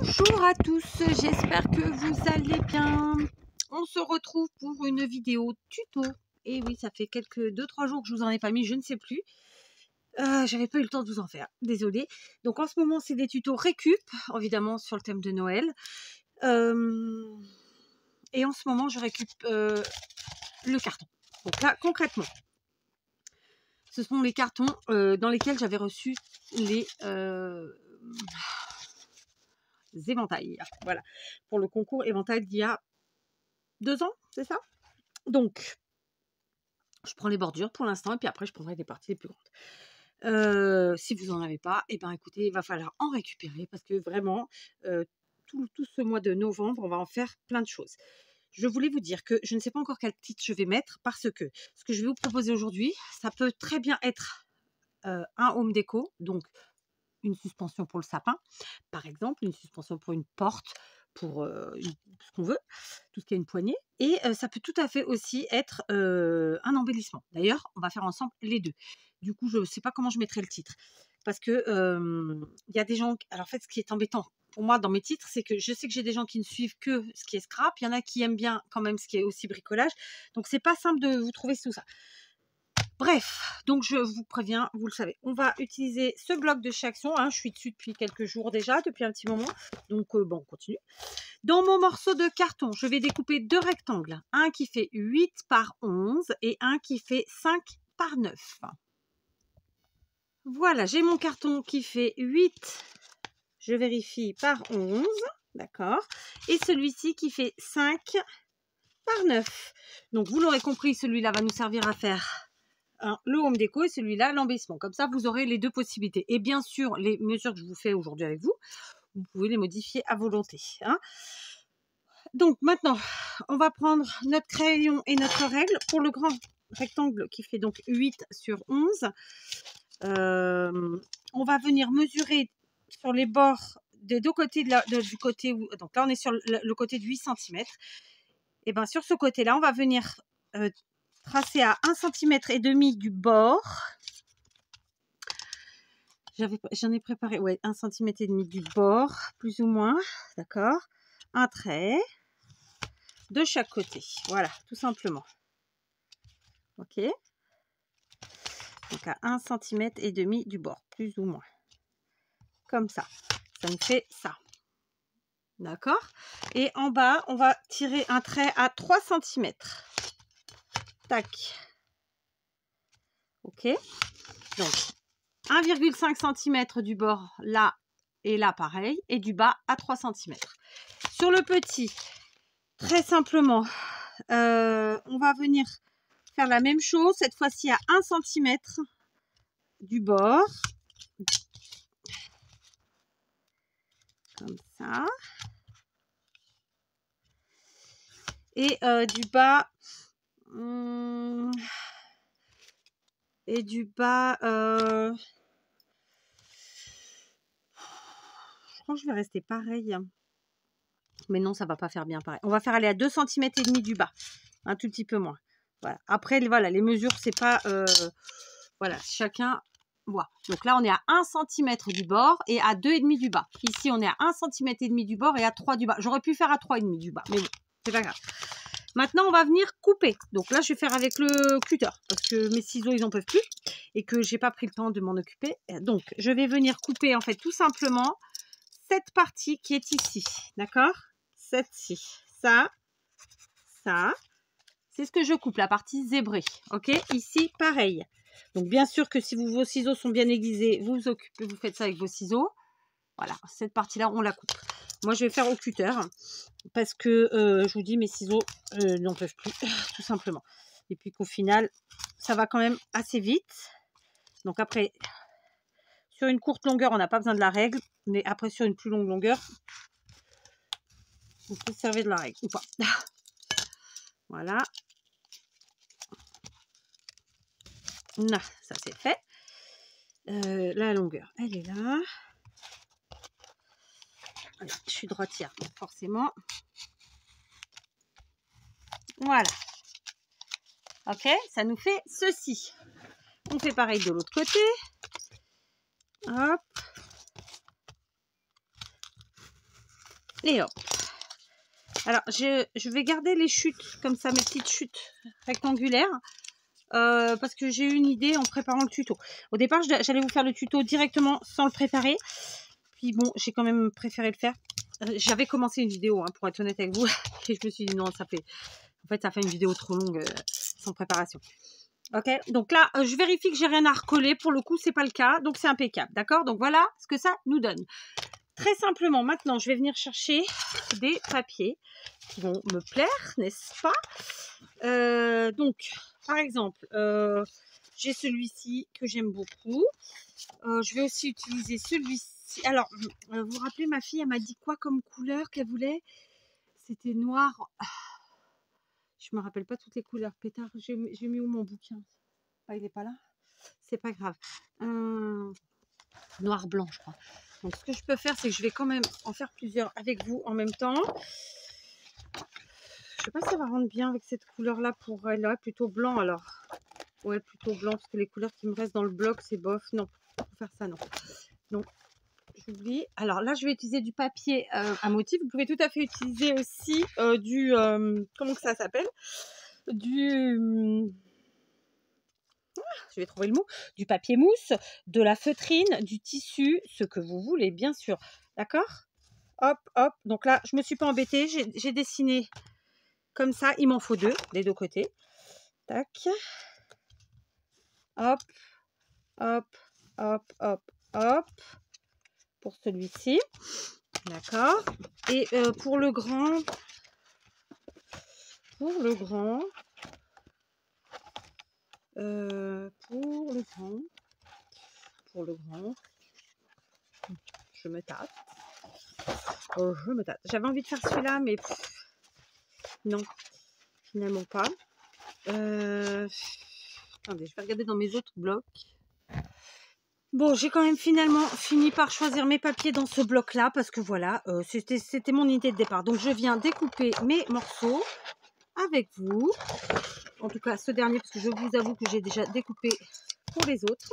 Bonjour à tous, j'espère que vous allez bien. On se retrouve pour une vidéo tuto. Et oui, ça fait 2-3 jours que je vous en ai pas mis, je ne sais plus. J'avais pas eu le temps de vous en faire, désolée. Donc en ce moment, c'est des tutos récup, évidemment sur le thème de Noël. Et en ce moment, je récup le carton. Donc là, concrètement, ce sont les cartons dans lesquels j'avais reçu les éventails. Voilà, pour le concours éventail d'il y a 2 ans, c'est ça? Donc, je prends les bordures pour l'instant et puis après, je prendrai des parties les plus grandes. Si vous n'en avez pas, et ben écoutez, il va falloir en récupérer parce que vraiment, tout ce mois de novembre, on va en faire plein de choses. Je voulais vous dire que je ne sais pas encore quel titre je vais mettre parce que ce que je vais vous proposer aujourd'hui, ça peut très bien être un home déco, donc une suspension pour le sapin, par exemple, une suspension pour une porte, pour ce qu'on veut, tout ce qui a une poignée. Et ça peut tout à fait aussi être un embellissement. D'ailleurs, on va faire ensemble les deux. Du coup, je ne sais pas comment je mettrai le titre. Parce que y a des gens... Alors en fait, ce qui est embêtant pour moi dans mes titres, c'est que je sais que j'ai des gens qui ne suivent que ce qui est scrap. Il y en a qui aiment bien quand même ce qui est aussi bricolage. Donc, c'est pas simple de vous trouver tout ça. Bref, donc je vous préviens, vous le savez, on va utiliser ce bloc de chez Action. Je suis dessus depuis quelques jours déjà, depuis un petit moment. Donc, bon, on continue. Dans mon morceau de carton, je vais découper 2 rectangles. Un qui fait 8 par 11 et un qui fait 5 par 9. Voilà, j'ai mon carton qui fait 8, je vérifie, par 11. D'accord. Et celui-ci qui fait 5 par 9. Donc, vous l'aurez compris, celui-là va nous servir à faire le home déco et celui-là l'embellissement. Comme ça, vous aurez les deux possibilités. Et bien sûr, les mesures que je vous fais aujourd'hui avec vous, vous pouvez les modifier à volonté. Donc maintenant, on va prendre notre crayon et notre règle pour le grand rectangle qui fait donc 8 sur 11. On va venir mesurer sur les bords des deux côtés du côté où, donc là on est sur le côté de 8 cm. Et bien sur ce côté-là, on va venir tracer à 1,5 cm du bord. J'en ai préparé, ouais, 1,5 cm du bord, plus ou moins, d'accord. Un trait de chaque côté, voilà, tout simplement. Ok. Donc à 1,5 cm du bord, plus ou moins. Comme ça. Ça me fait ça. D'accord. Et en bas, on va tirer un trait à 3 cm. Tac. Ok. Donc, 1,5 cm du bord là et là pareil. Et du bas à 3 cm. Sur le petit, très simplement, on va venir faire la même chose. Cette fois-ci à 1 cm du bord. Comme ça. Et du bas... et du bas... je crois que je vais rester pareil. Mais non, ça va pas faire bien pareil. On va faire aller à 2,5 cm du bas. Un tout petit peu moins. Voilà. Après, voilà, les mesures, c'est pas... voilà, chacun voit. Donc là, on est à 1 cm du bord et à 2,5 du bas. Ici, on est à 1,5 cm du bord et à 3 du bas. J'aurais pu faire à 3,5 du bas, mais bon, c'est pas grave. Maintenant, on va venir couper. Donc là, je vais faire avec le cutter parce que mes ciseaux, ils n'en peuvent plus et que j'ai pas pris le temps de m'en occuper. Donc, je vais venir couper, en fait, tout simplement cette partie qui est ici. D'accord? Cette-ci. Ça. C'est ce que je coupe, la partie zébrée. Ok? Ici, pareil. Donc, bien sûr que si vos ciseaux sont bien aiguisés, vous faites ça avec vos ciseaux. Voilà, cette partie-là, on la coupe. Moi, je vais faire au cutter parce que, je vous dis, mes ciseaux n'en peuvent plus, tout simplement. Et puis qu'au final, ça va quand même assez vite. Donc après, sur une courte longueur, on n'a pas besoin de la règle. Mais après, sur une plus longue longueur, vous pouvez servir de la règle ou pas. Voilà. Là, ça c'est fait. La longueur, elle est là. Voilà, je suis droitière, donc forcément. Voilà. Ok, ça nous fait ceci. On fait pareil de l'autre côté. Hop. Et hop. Alors, je vais garder les chutes comme ça, mes petites chutes rectangulaires. Parce que j'ai eu une idée en préparant le tuto. Au départ, j'allais vous faire le tuto directement sans le préparer. Puis bon, j'ai quand même préféré le faire. J'avais commencé une vidéo, hein, pour être honnête avec vous. Et je me suis dit non, ça fait une vidéo trop longue sans préparation. Ok, donc là, je vérifie que j'ai rien à recoller. Pour le coup, c'est pas le cas. Donc c'est impeccable. D'accord, donc voilà ce que ça nous donne. Très simplement, maintenant, je vais venir chercher des papiers qui vont me plaire, n'est-ce pas? Donc, par exemple, j'ai celui-ci que j'aime beaucoup. Je vais aussi utiliser celui-ci. Alors, vous vous rappelez, ma fille, elle m'a dit quoi comme couleur qu'elle voulait? C'était noir. Je me rappelle pas toutes les couleurs. Pétard, j'ai mis où mon bouquin? Ah, il n'est pas là? C'est pas grave. Noir-blanc, je crois. Donc, ce que je peux faire, c'est que je vais quand même en faire plusieurs avec vous en même temps. Je sais pas si ça va rendre bien avec cette couleur-là pour elle. Ouais, plutôt blanc alors. Ouais, plutôt blanc parce que les couleurs qui me restent dans le bloc, c'est bof. Non, pour faire ça, non. Donc, j'oublie. Alors là, je vais utiliser du papier à motif. Vous pouvez tout à fait utiliser aussi du... comment que ça s'appelle? Du... je vais trouver le mot, du papier mousse, de la feutrine, du tissu, ce que vous voulez, bien sûr. D'accord? Hop, hop. Donc là, je ne me suis pas embêtée. J'ai dessiné comme ça. Il m'en faut deux, des deux côtés. Tac. Hop, hop, hop, hop, hop. Pour celui-ci. D'accord. Et pour le grand... Pour le grand... je me tâte. Je me tâte. J'avais envie de faire celui-là, mais non, finalement pas. Attendez, je vais regarder dans mes autres blocs. Bon, j'ai quand même finalement fini par choisir mes papiers dans ce bloc-là, parce que voilà, c'était mon idée de départ. Donc, je viens découper mes morceaux avec vous. En tout cas, ce dernier, parce que je vous avoue que j'ai déjà découpé pour les autres.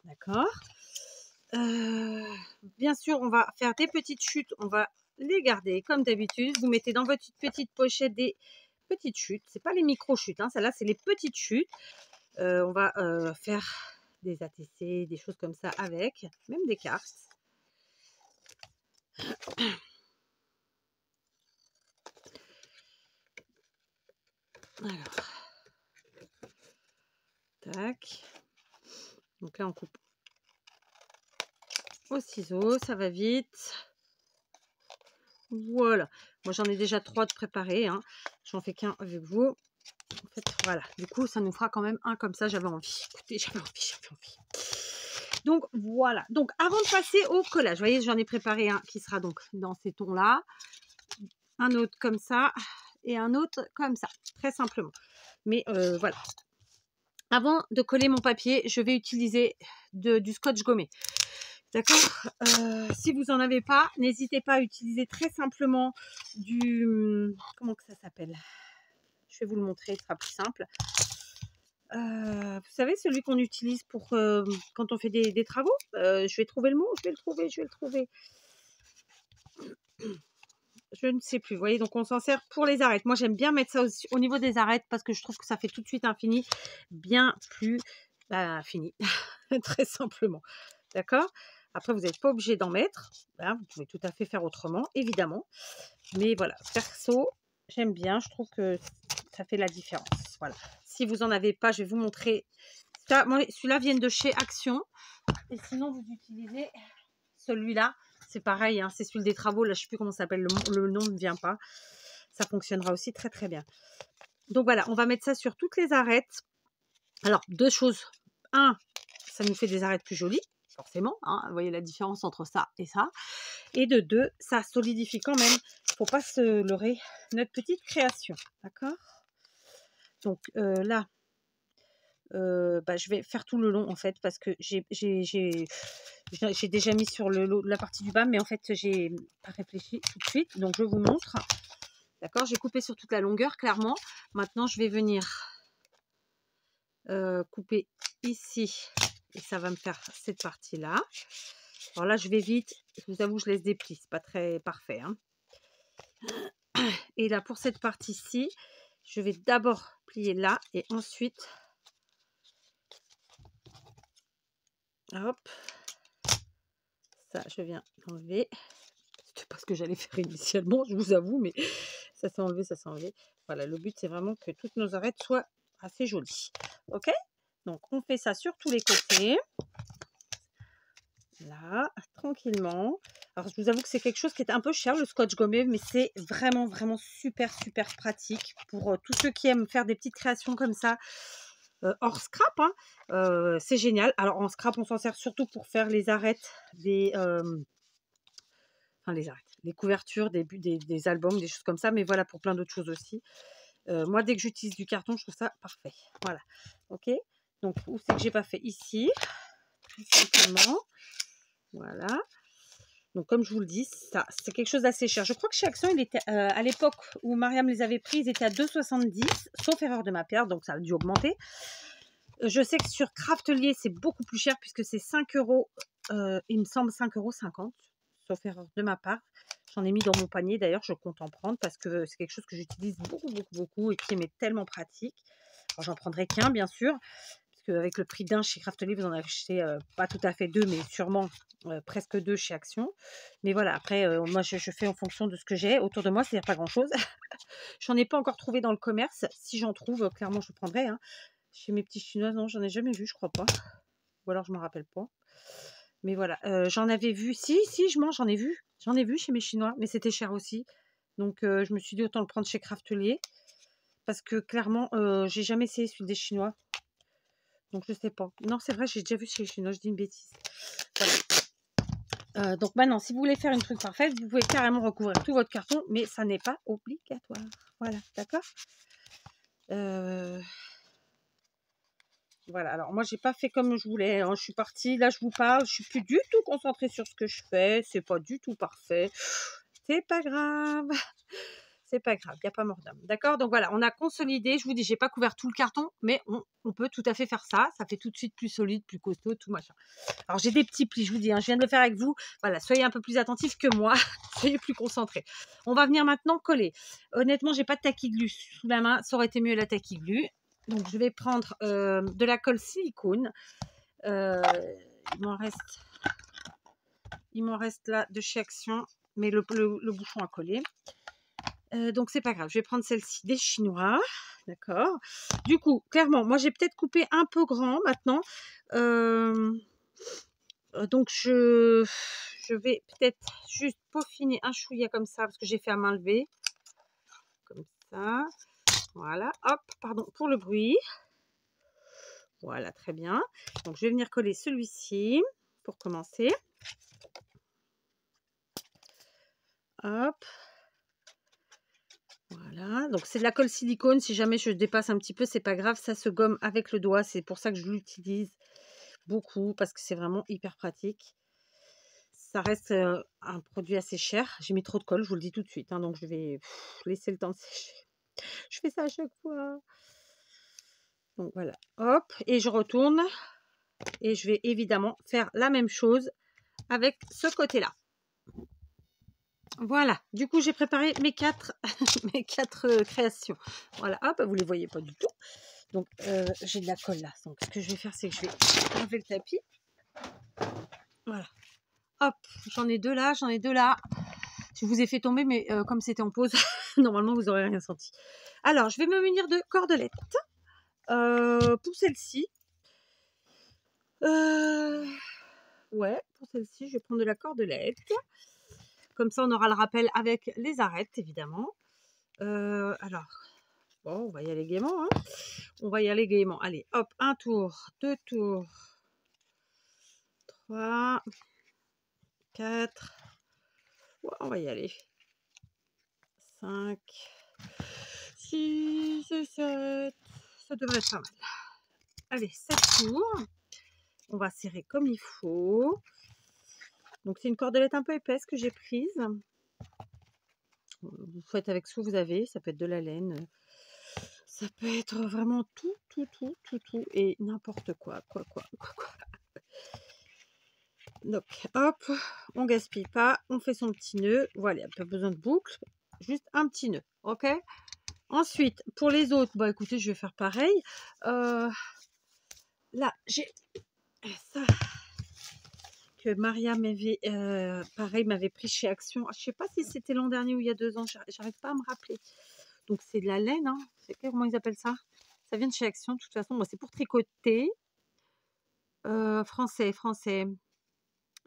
D'accord. Bien sûr, on va faire des petites chutes. On va les garder comme d'habitude. Vous mettez dans votre petite pochette des petites chutes. C'est pas les micro-chutes. Hein. Celles-là, c'est les petites chutes. On va faire des ATC, des choses comme ça avec. Même des cartes. Alors. Tac. Donc là, on coupe au ciseau. Ça va vite. Voilà. Moi, j'en ai déjà 3 de préparés. Hein. J'en fais qu'un avec vous. En fait, voilà. Du coup, ça nous fera quand même un comme ça. J'avais envie. Écoutez, j'avais envie. Donc, voilà. Donc, avant de passer au collage, vous voyez, j'en ai préparé un qui sera donc dans ces tons-là. Un autre comme ça. Et un autre comme ça. Très simplement. Mais voilà. Avant de coller mon papier, je vais utiliser du scotch gommé. D'accord, si vous n'en avez pas, n'hésitez pas à utiliser très simplement du... Comment que ça s'appelle? Je vais vous le montrer, ce sera plus simple. Vous savez, celui qu'on utilise pour quand on fait des travaux. Je vais trouver le mot, je vais le trouver. Je ne sais plus, vous voyez, donc on s'en sert pour les arêtes. Moi, j'aime bien mettre ça aussi au niveau des arêtes parce que je trouve que ça fait tout de suite un fini bien plus fini, très simplement. D'accord? Après, vous n'êtes pas obligé d'en mettre. Hein, vous pouvez tout à fait faire autrement, évidemment. Mais voilà, perso, j'aime bien. Je trouve que ça fait la différence. Voilà. Si vous n'en avez pas, je vais vous montrer. Celui-là vient de chez Action. Et sinon, vous utilisez celui-là. C'est pareil, hein, c'est celui des travaux. Là, je ne sais plus comment ça s'appelle. Le nom ne me vient pas. Ça fonctionnera aussi très, très bien. Donc, voilà, on va mettre ça sur toutes les arêtes. Alors, deux choses. Un, ça nous fait des arêtes plus jolies. Forcément, hein, vous voyez la différence entre ça et ça. Et de deux, ça solidifie quand même. Il ne faut pas se leurrer notre petite création. D'accord? Donc, là, je vais faire tout le long en fait parce que j'ai déjà mis sur la partie du bas, mais en fait j'ai pas réfléchi tout de suite, donc je vous montre. D'accord, j'ai coupé sur toute la longueur clairement. Maintenant je vais venir couper ici et ça va me faire cette partie là. Alors là, je vais vite. Je vous avoue, je laisse des plis. C'est pas très parfait, hein. Et là, pour cette partie-ci, je vais d'abord plier là et ensuite, hop, ça, je viens enlever. C'était pas ce que j'allais faire initialement, je vous avoue, mais ça s'est enlevé, ça s'est enlevé. Voilà, le but, c'est vraiment que toutes nos arêtes soient assez jolies. Ok? Donc, on fait ça sur tous les côtés. Là, tranquillement. Alors, je vous avoue que c'est quelque chose qui est un peu cher, le scotch gommé, mais c'est vraiment, vraiment super, super pratique pour tous ceux qui aiment faire des petites créations comme ça, hors scrap, hein. C'est génial. Alors, en scrap, on s'en sert surtout pour faire les arêtes des... enfin, les arêtes, les couvertures des albums, des choses comme ça, mais voilà, pour plein d'autres choses aussi. Moi, dès que j'utilise du carton, je trouve ça parfait. Voilà. Ok? Donc, où c'est que j'ai pas fait? Ici, tout simplement. Voilà. Donc, comme je vous le dis, ça, c'est quelque chose d'assez cher. Je crois que chez Action, il était à l'époque où Mariam les avait pris, ils étaient à 2,70, sauf erreur de ma part, donc ça a dû augmenter. Je sais que sur Craftelier, c'est beaucoup plus cher puisque c'est 5 €, il me semble 5,50 €, sauf erreur de ma part. J'en ai mis dans mon panier d'ailleurs, je compte en prendre parce que c'est quelque chose que j'utilise beaucoup, beaucoup, beaucoup et qui m'est tellement pratique. Alors, j'en prendrai qu'un, bien sûr, parce qu'avec le prix d'un chez Craftelier, vous en achetez pas tout à fait deux, mais sûrement presque deux chez Action. Mais voilà, après, moi, je fais en fonction de ce que j'ai autour de moi, c'est-à-dire pas grand-chose. J'en ai pas encore trouvé dans le commerce. Si j'en trouve, clairement, je prendrai, hein. Chez mes petits chinois, non, j'en ai jamais vu, je crois pas. Ou alors, je m'en rappelle pas. Mais voilà, j'en avais vu. Si, j'en ai vu. J'en ai vu chez mes chinois, mais c'était cher aussi. Donc, je me suis dit autant le prendre chez Craftelier. Parce que clairement, j'ai jamais essayé celui des chinois. Donc, je sais pas. Non, c'est vrai, j'ai déjà vu chez les chinois, je dis une bêtise. Voilà. Donc maintenant, si vous voulez faire une truc parfaite, vous pouvez carrément recouvrir tout votre carton, mais ça n'est pas obligatoire. Voilà, d'accord? Voilà, alors moi j'ai pas fait comme je voulais, hein. Je suis partie, là je vous parle, je suis plus du tout concentrée sur ce que je fais, c'est pas du tout parfait. C'est pas grave. C'est pas grave, il n'y a pas mort d'homme. D'accord? Donc voilà, on a consolidé. Je vous dis, j'ai pas couvert tout le carton, mais on peut tout à fait faire ça. Ça fait tout de suite plus solide, plus costaud, tout machin. Alors j'ai des petits plis, je vous dis, hein, je viens de le faire avec vous. Voilà, soyez un peu plus attentifs que moi. Soyez plus concentrés. On va venir maintenant coller. Honnêtement, j'ai pas de taquiglu sous la main. Ça aurait été mieux la taquiglu. Donc je vais prendre de la colle silicone. Il m'en reste là de chez Action, mais le bouchon à coller. Donc c'est pas grave, je vais prendre celle-ci des chinois, d'accord. Du coup, clairement, moi j'ai peut-être coupé un peu grand maintenant. Donc je vais peut-être juste peaufiner un chouïa comme ça, parce que j'ai fait à main levée. Comme ça. Voilà, hop, pardon pour le bruit. Voilà, très bien. Donc je vais venir coller celui-ci pour commencer. Hop. Voilà, donc c'est de la colle silicone. Si jamais je dépasse un petit peu, c'est pas grave, ça se gomme avec le doigt. C'est pour ça que je l'utilise beaucoup, parce que c'est vraiment hyper pratique. Ça reste un produit assez cher. J'ai mis trop de colle, je vous le dis tout de suite, hein, donc je vais laisser le temps de sécher. Je fais ça à chaque fois. Donc voilà, hop, et je retourne. Et je vais évidemment faire la même chose avec ce côté-là. Voilà, du coup j'ai préparé mes quatre, mes quatre créations. Voilà, hop, vous les voyez pas du tout. Donc j'ai de la colle là. Donc ce que je vais faire, c'est que je vais enlever le tapis. Voilà. Hop, j'en ai deux là, j'en ai deux là. Je vous ai fait tomber, mais comme c'était en pause, normalement vous n'aurez rien senti. Alors, je vais me munir de cordelettes. Pour celle-ci, ouais, pour celle-ci, je vais prendre de la cordelette. Comme ça, on aura le rappel avec les arêtes, évidemment. Alors, bon, on va y aller gaiement. Hein. On va y aller gaiement. Allez, hop, un tour, deux tours, 3, 4. Ouais, on va y aller. 5, 6, 7. Ça devrait être pas mal. Allez, 7 tours. On va serrer comme il faut. Donc, c'est une cordelette un peu épaisse que j'ai prise. Vous faites avec ce que vous avez. Ça peut être de la laine. Ça peut être vraiment tout et n'importe quoi. Quoi. Donc, hop, on gaspille pas, on fait son petit nœud. Voilà, pas besoin de boucle, juste un petit nœud, ok? Ensuite, pour les autres, bah écoutez, je vais faire pareil. Là, j'ai ça que Maria m'avait, pareil, m'avait pris chez Action. Je sais pas si c'était l'an dernier ou il y a 2 ans, j'arrive pas à me rappeler. Donc, c'est de la laine, hein. C'est comment ils appellent ça? Ça vient de chez Action, de toute façon. Moi, c'est pour tricoter. Français.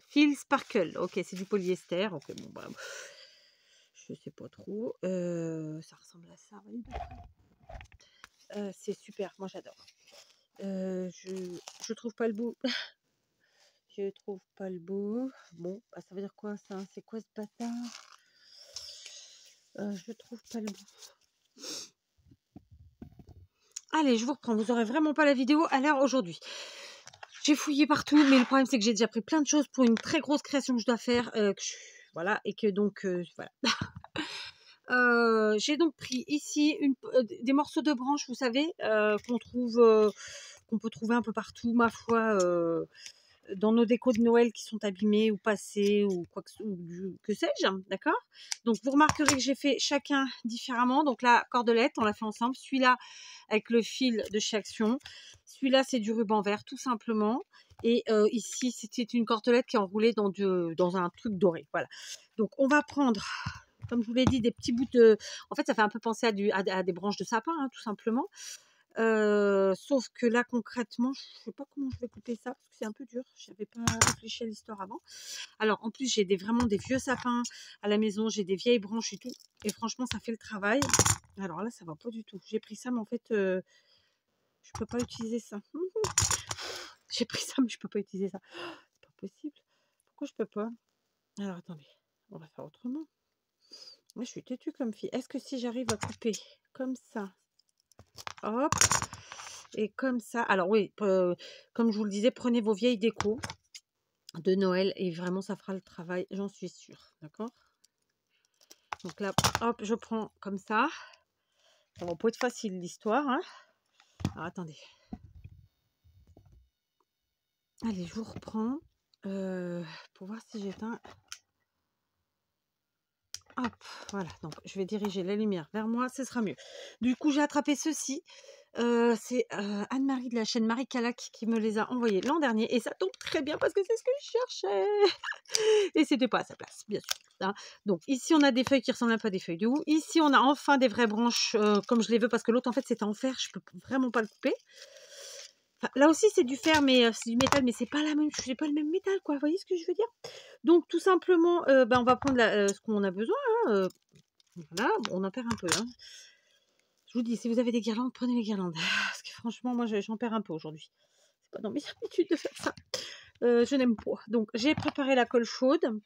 Fil Sparkle. Ok, c'est du polyester. Ok, bon, bah, je sais pas trop. Ça ressemble à ça. Oui, c'est super. Moi, j'adore. Je trouve pas le bout. Je trouve pas le bout. Bon, bah, ça veut dire quoi ça? C'est quoi ce bâtard? Je trouve pas le bout. Allez, je vous reprends. Vous aurez vraiment pas la vidéo à l'heure aujourd'hui. J'ai fouillé partout, mais le problème c'est que j'ai déjà pris plein de choses pour une très grosse création que je dois faire. Voilà, et que donc voilà. J'ai donc pris ici des morceaux de branches, vous savez, qu'on peut trouver un peu partout, ma foi, dans nos décos de Noël qui sont abîmés ou passés ou quoi que sais-je, d'accord? Donc vous remarquerez que j'ai fait chacun différemment. Donc la cordelette, on l'a fait ensemble. Celui-là avec le fil de chez Action. Celui-là, c'est du ruban vert, tout simplement. Et ici, c'était une cordelette qui est enroulée dans un truc doré. Voilà. Donc on va prendre, comme je vous l'ai dit, des petits bouts de... En fait, ça fait un peu penser à des branches de sapin, hein, tout simplement. Sauf que là, concrètement, je ne sais pas comment je vais couper ça, parce que c'est un peu dur. Je n'avais pas réfléchi à l'histoire avant. Alors, en plus, j'ai vraiment des vieux sapins à la maison. J'ai des vieilles branches et tout. Et franchement, ça fait le travail. Alors là, ça va pas du tout. J'ai pris ça, mais en fait, je peux pas utiliser ça. J'ai pris ça, mais je peux pas utiliser ça. C'est pas possible. Pourquoi je peux pas? Alors, attendez. On va faire autrement. Moi, je suis têtue comme fille. Est-ce que si j'arrive à couper comme ça, hop, et comme ça, alors oui, comme je vous le disais, prenez vos vieilles décos de Noël et vraiment ça fera le travail, j'en suis sûre, d'accord? Donc là, hop, je prends comme ça. Ça va pas être facile l'histoire, hein. Alors attendez. Allez, je vous reprends pour voir si j'éteins. Hop, voilà, donc je vais diriger la lumière vers moi, ce sera mieux. Du coup, j'ai attrapé ceci. C'est Anne-Marie de la chaîne Marie Calac qui me les a envoyés l'an dernier. Et ça tombe très bien parce que c'est ce que je cherchais. Et c'était pas à sa place, bien sûr. Hein. Donc ici, on a des feuilles qui ressemblent un peu à des feuilles de houx. Ici, on a enfin des vraies branches comme je les veux parce que l'autre, en fait, c'était en fer. Je peux vraiment pas le couper. Enfin, là aussi, c'est du fer, mais c'est du métal, mais c'est pas la même, c'est pas le même métal, quoi. Vous voyez ce que je veux dire? Donc, tout simplement, on va prendre ce qu'on a besoin. Hein, voilà, on en perd un peu. Hein. Je vous dis, si vous avez des guirlandes, prenez les guirlandes. Parce que franchement, moi, j'en perds un peu aujourd'hui. C'est pas dans mes habitudes de faire ça. Je n'aime pas. Donc, j'ai préparé la colle chaude,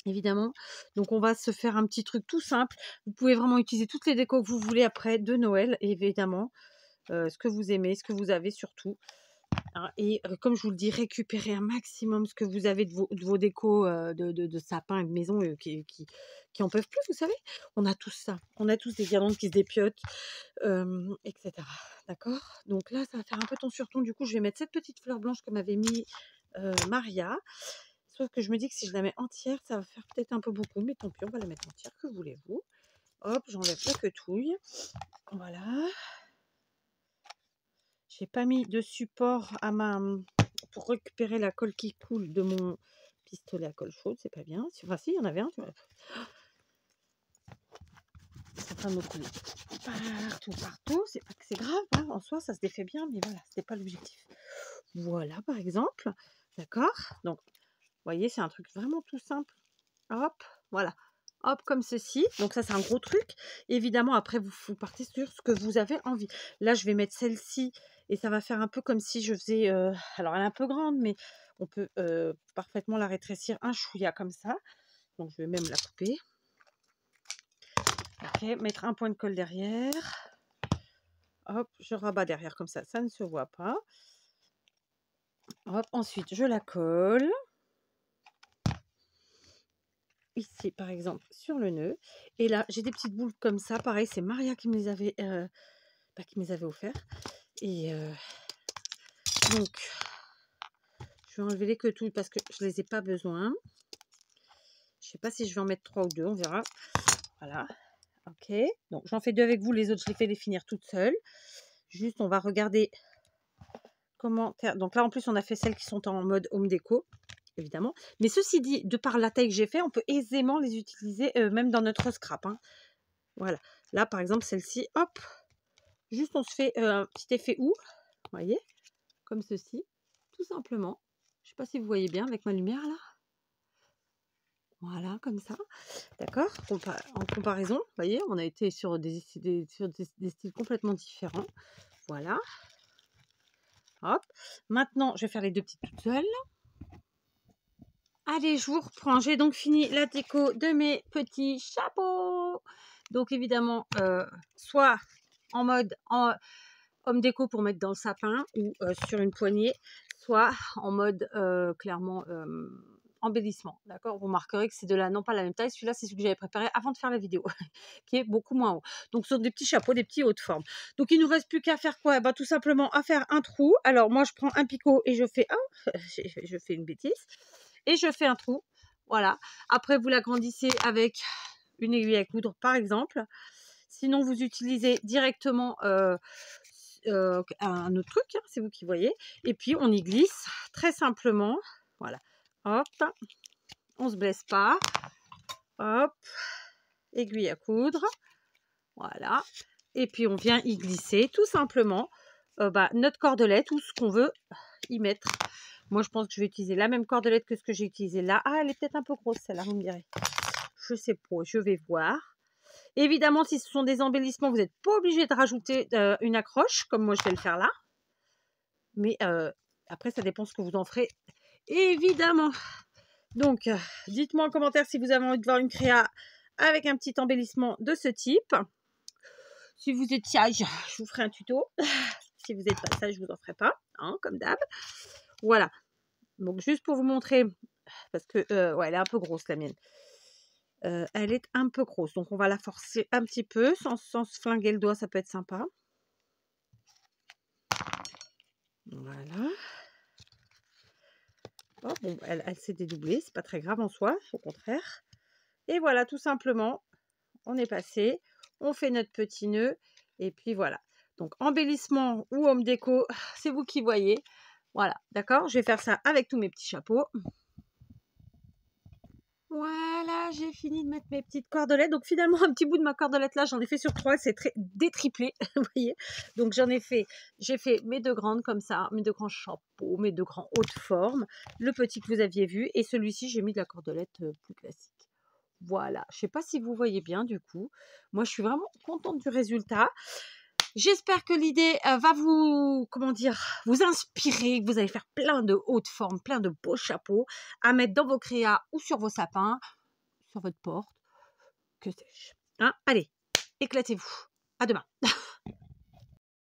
évidemment. Donc, on va se faire un petit truc tout simple. Vous pouvez vraiment utiliser toutes les décos que vous voulez après de Noël, évidemment. Ce que vous aimez, ce que vous avez surtout. Et comme je vous le dis, récupérez un maximum ce que vous avez de vos décos de sapin et de maison qui en peuvent plus, vous savez. On a tous ça. On a tous des guirlandes qui se dépiotent, etc. D'accord? Donc là, ça va faire un peu ton sur ton. Du coup, je vais mettre cette petite fleur blanche que m'avait mis Maria. Sauf que je me dis que si je la mets entière, ça va faire peut-être un peu beaucoup. Mais tant pis, on va la mettre entière. Que voulez-vous? Hop, j'enlève la quetouille. Voilà. J'ai pas mis de support pour récupérer la colle qui coule de mon pistolet à colle chaude, c'est pas bien. Enfin, si, il y en avait un. Tu vois. C'est en train de me couler partout. C'est pas que c'est grave, hein. En soi, ça se défait bien, mais voilà, c'était pas l'objectif. Voilà, par exemple. D'accord? Donc, vous voyez, c'est un truc vraiment tout simple. Hop, voilà. Hop, comme ceci. Donc ça, c'est un gros truc. Évidemment, après, vous partez sur ce que vous avez envie. Là, je vais mettre celle-ci et ça va faire un peu comme si je faisais... alors, elle est un peu grande, mais on peut parfaitement la rétrécir un chouïa comme ça. Donc, je vais même la couper. Ok, mettre un point de colle derrière. Hop, je rabats derrière comme ça ne se voit pas. Hop, ensuite, je la colle. Ici par exemple sur le nœud et là j'ai des petites boules comme ça, pareil c'est Maria qui me les avait offert et donc Je vais enlever les quetouilles parce que je les ai pas besoin. Je sais pas si je vais en mettre 3 ou 2, on verra. Voilà. Ok. Donc, j'en fais 2 avec vous. Les autres, je les fais les finir toutes seules. Juste, on va regarder comment faire. Donc là, en plus, on a fait celles qui sont en mode home déco, évidemment. Mais ceci dit, de par la taille que j'ai fait, on peut aisément les utiliser même dans notre scrap. Hein. Voilà. Là, par exemple, celle-ci, hop. Juste, on se fait un petit effet vous voyez, comme ceci, tout simplement. Je ne sais pas si vous voyez bien avec ma lumière, là. Voilà, comme ça. D'accord. En comparaison, vous voyez, on a été sur des styles complètement différents. Voilà. Hop. Maintenant, je vais faire les 2 petites toutes seules. Allez, je vous reprends. J'ai donc fini la déco de mes petits chapeaux. Donc, évidemment, soit en mode homme déco pour mettre dans le sapin ou sur une poignée, soit en mode clairement embellissement. D'accord. Vous remarquerez que ces deux-là n'ont pas la même taille. Celui-là, c'est celui que j'avais préparé avant de faire la vidéo, qui est beaucoup moins haut. Donc, ce sont des petits chapeaux, des petits hauts de forme. Donc, il ne nous reste plus qu'à faire quoi? Tout simplement à faire un trou. Alors, moi, je prends un picot et je fais je fais une bêtise. Et je fais un trou. Voilà. Après, vous l'agrandissez avec une aiguille à coudre, par exemple. Sinon, vous utilisez directement un autre truc, hein, c'est vous qui voyez. Et puis, on y glisse très simplement. Voilà. Hop. On ne se blesse pas. Hop. Aiguille à coudre. Voilà. Et puis, on vient y glisser tout simplement notre cordelette ou ce qu'on veut y mettre. Moi, je pense que je vais utiliser la même cordelette que ce que j'ai utilisé là. Ah, elle est peut-être un peu grosse, celle-là, vous me direz. Je sais pas, je vais voir. Évidemment, si ce sont des embellissements, vous n'êtes pas obligé de rajouter une accroche, comme moi, je vais le faire là. Mais après, ça dépend ce que vous en ferez, évidemment. Donc, dites-moi en commentaire si vous avez envie de voir une créa avec un petit embellissement de ce type. Si vous êtes sage, je vous ferai un tuto. Si vous n'êtes pas sage, je ne vous en ferai pas, hein, comme d'hab. Voilà. Donc, juste pour vous montrer, parce que, ouais, elle est un peu grosse, la mienne. Elle est un peu grosse, donc on va la forcer un petit peu, sans se flinguer le doigt, ça peut être sympa. Voilà. Oh, bon, elle s'est dédoublée, c'est pas très grave en soi, au contraire. Et voilà, tout simplement, on est passé, on fait notre petit nœud, et puis voilà. Donc, embellissement ou homme déco, c'est vous qui voyez. Voilà, d'accord? Je vais faire ça avec tous mes petits chapeaux. Voilà, j'ai fini de mettre mes petites cordelettes. Donc, finalement, un petit bout de ma cordelette là, j'en ai fait sur 3. C'est détriplé, vous voyez. Donc, j'ai fait mes 2 grandes comme ça, mes 2 grands chapeaux, mes 2 grands hauts de forme. Le petit que vous aviez vu. Et celui-ci, j'ai mis de la cordelette plus classique. Voilà, je ne sais pas si vous voyez bien du coup. Moi, je suis vraiment contente du résultat. J'espère que l'idée va vous, comment dire, vous inspirer, que vous allez faire plein de hautes formes, plein de beaux chapeaux à mettre dans vos créas ou sur vos sapins, sur votre porte, que sais-je. Hein, allez, éclatez-vous. À demain.